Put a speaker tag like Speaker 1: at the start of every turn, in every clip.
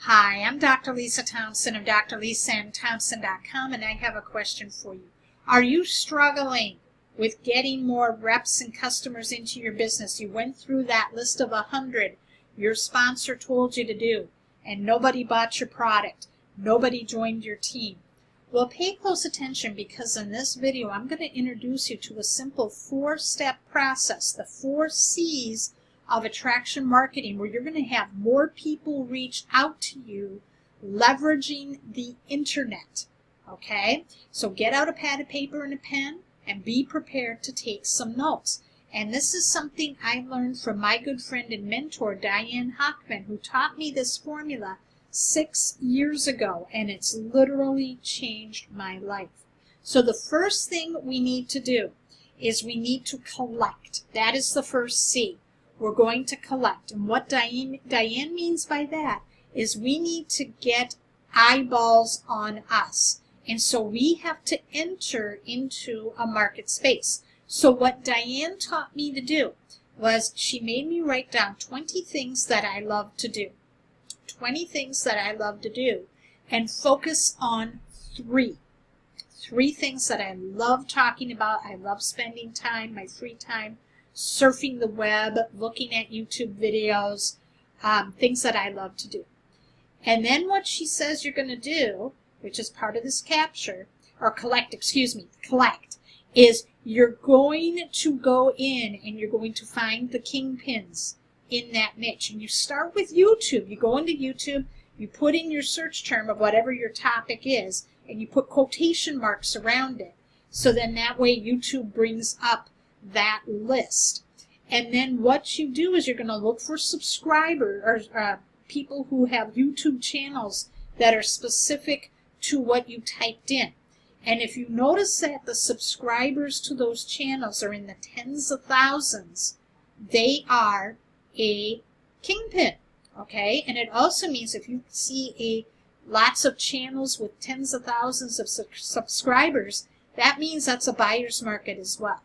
Speaker 1: Hi, I'm Dr. Lisa Thompson of drlisaandthompson.com, and I have a question for you. Are you struggling with getting more reps and customers into your business? You went through that list of 100 your sponsor told you to do, and nobody bought your product. Nobody joined your team. Well, pay close attention, because in this video I'm going to introduce you to a simple 4-step process, the 4 C's of attraction marketing, where you're going to have more people reach out to you leveraging the internet. Okay? So get out a pad of paper and a pen and be prepared to take some notes. And this is something I learned from my good friend and mentor, Diane Hochman, who taught me this formula 6 years ago, and it's literally changed my life. So the first thing we need to do is we need to collect. That is the first C. We're going to collect. And what Diane means by that is we need to get eyeballs on us. And so we have to enter into a market space. So what Diane taught me to do was she made me write down 20 things that I love to do. 20 things that I love to do, and focus on 3. 3 things that I love talking about. I love spending time, my free time, surfing the web, looking at YouTube videos, things that I love to do. And then what she says you're going to do, which is part of this collect, is you're going to go in and you're going to find the kingpins in that niche. And you start with YouTube. You go into YouTube, you put in your search term of whatever your topic is, and you put quotation marks around it. So then that way YouTube brings up that list. And then what you do is you're going to look for subscribers or people who have YouTube channels that are specific to what you typed in. And if you notice that the subscribers to those channels are in the tens of thousands, they are a kingpin. Okay? And it also means if you see lots of channels with tens of thousands of subscribers, that means that's a buyer's market as well.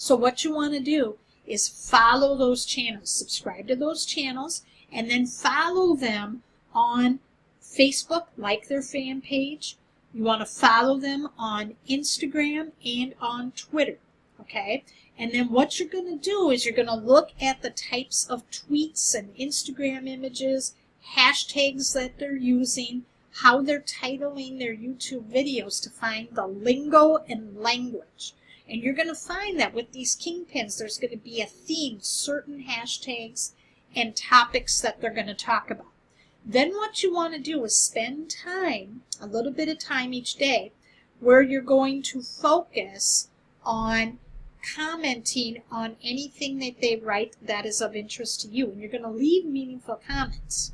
Speaker 1: So what you want to do is follow those channels, subscribe to those channels, and then follow them on Facebook, like their fan page. You want to follow them on Instagram and on Twitter. Okay? And then what you're going to do is you're going to look at the types of tweets and Instagram images, hashtags that they're using, how they're titling their YouTube videos to find the lingo and language. And you're going to find that with these kingpins, there's going to be a theme, certain hashtags and topics that they're going to talk about. Then what you want to do is spend time, a little bit of time each day, where you're going to focus on commenting on anything that they write that is of interest to you. And you're going to leave meaningful comments.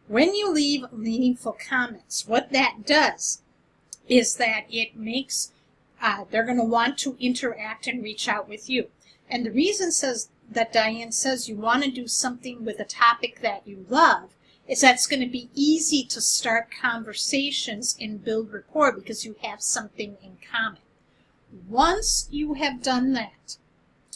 Speaker 1: When you leave meaningful comments, what that does is that it makes they're going to want to interact and reach out with you. And the reason that Diane says you want to do something with a topic that you love is that it's going to be easy to start conversations and build rapport because you have something in common. Once you have done that,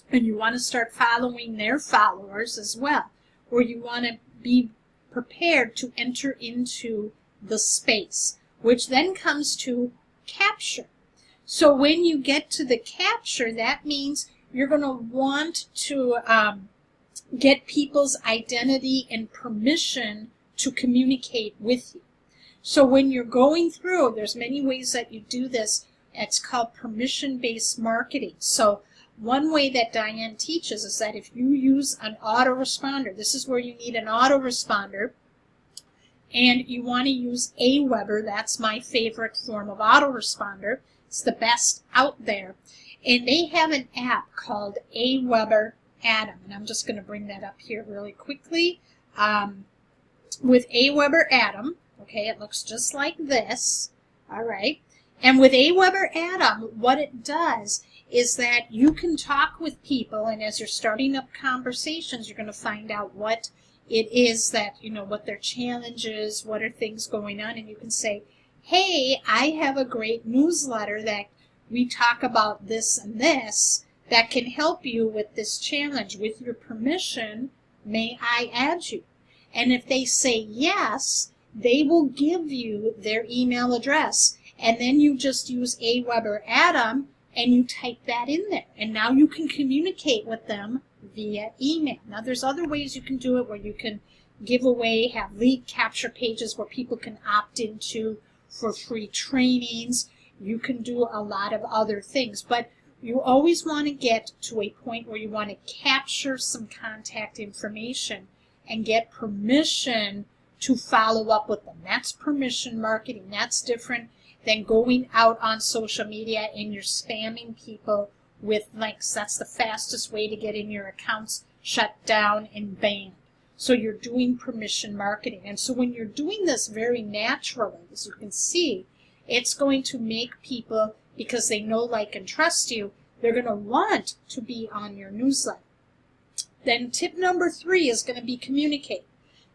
Speaker 1: and you want to start following their followers as well, or you want to be prepared to enter into the space, which then comes to capture. So when you get to the capture, that means you're going to want to get people's identity and permission to communicate with you. So when you're going through, there's many ways that you do this. It's called permission-based marketing. So one way that Diane teaches is that if you use an autoresponder, this is where you need an autoresponder, and you want to use Aweber. That's my favorite form of autoresponder. It's the best out there. And they have an app called Aweber Atom. And I'm just going to bring that up here really quickly. With Aweber Atom, okay, it looks just like this. All right. And with Aweber Atom, what it does is that you can talk with people, and as you're starting up conversations, you're going to find out what it is that, what their challenge is, what are things going on, and you can say, hey, I have a great newsletter that we talk about this and this that can help you with this challenge. With your permission, may I add you? And if they say yes, they will give you their email address. And then you just use AWeber Atom and you type that in there. And now you can communicate with them via email. Now there's other ways you can do it where you can give away, have lead capture pages where people can opt into for free trainings. You can do a lot of other things, but you always want to get to a point where you want to capture some contact information and get permission to follow up with them. That's permission marketing. That's different than going out on social media and you're spamming people with links. That's the fastest way to get in your accounts shut down and banned. So you're doing permission marketing. And so when you're doing this very naturally, as you can see, it's going to make people, because they know, like, and trust you, they're going to want to be on your newsletter. Then tip number 3 is going to be communicate.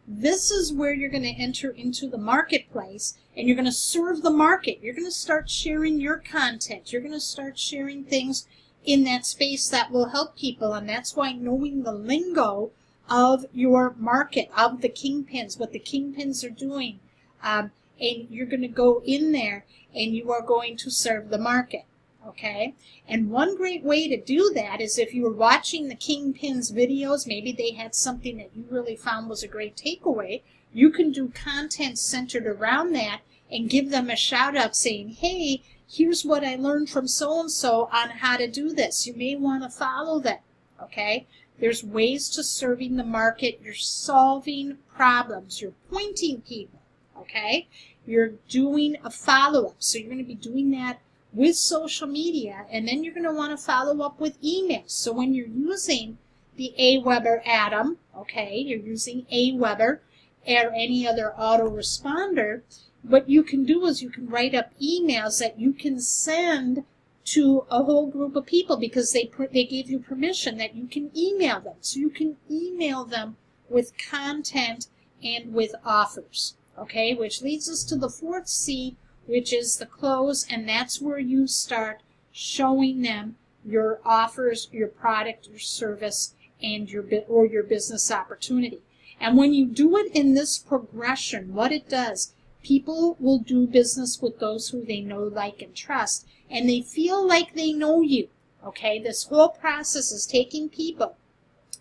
Speaker 1: This is where you're going to enter into the marketplace and you're going to serve the market. You're going to start sharing your content. You're going to start sharing things in that space that will help people. And that's why knowing the lingo of your market, of the kingpins, what the kingpins are doing, and you're going to go in there and you are going to serve the market. Okay, and one great way to do that is if you were watching the Kingpins videos, maybe they had something that you really found was a great takeaway, you can do content centered around that and give them a shout out saying, hey, here's what I learned from so-and-so on how to do this. You may want to follow them. Okay, there's ways to serving the market. You're solving problems. You're pointing people. Okay, you're doing a follow-up. So you're going to be doing that with social media, and then you're going to want to follow up with emails. So when you're using the AWeber Atom, okay, you're using AWeber or any other autoresponder, what you can do is you can write up emails that you can send to a whole group of people because they gave you permission that you can email them. So you can email them with content and with offers, okay, which leads us to the 4th C, which is the close, and that's where you start showing them your offers, your product, your service, and your business opportunity. And when you do it in this progression, what it does, people will do business with those who they know, like, and trust, and they feel like they know you. Okay, this whole process is taking people,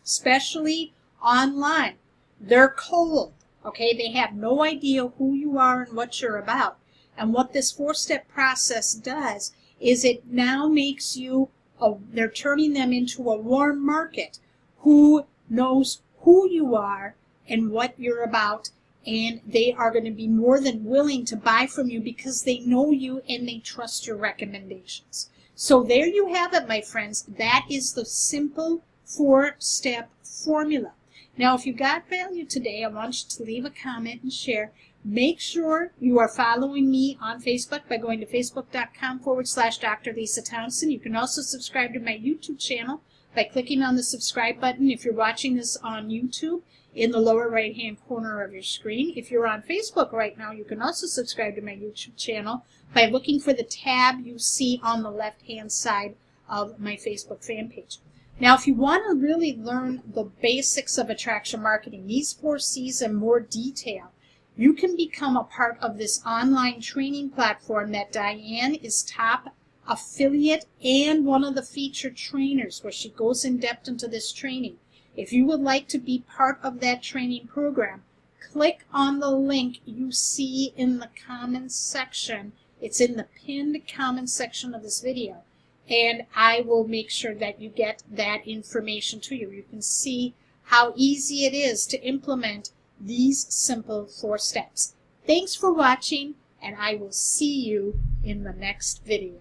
Speaker 1: especially online. They're cold. Okay, they have no idea who you are and what you're about. And what this 4-step process does is it now makes you, they're turning them into a warm market who knows who you are and what you're about, and they are going to be more than willing to buy from you because they know you and they trust your recommendations. So there you have it, my friends. That is the simple 4-step formula. Now, if you got value today, I want you to leave a comment and share. Make sure you are following me on Facebook by going to facebook.com/Dr. Lisa Thompson. You can also subscribe to my YouTube channel by clicking on the subscribe button if you're watching this on YouTube in the lower right-hand corner of your screen. If you're on Facebook right now, you can also subscribe to my YouTube channel by looking for the tab you see on the left-hand side of my Facebook fan page. Now, if you want to really learn the basics of attraction marketing, these 4 C's in more detail, you can become a part of this online training platform that Diane is top affiliate and one of the featured trainers where she goes in depth into this training. If you would like to be part of that training program, click on the link you see in the comments section. It's in the pinned comment section of this video, and I will make sure that you get that information to you. You can see how easy it is to implement these simple 4 steps. Thanks for watching, and I will see you in the next video.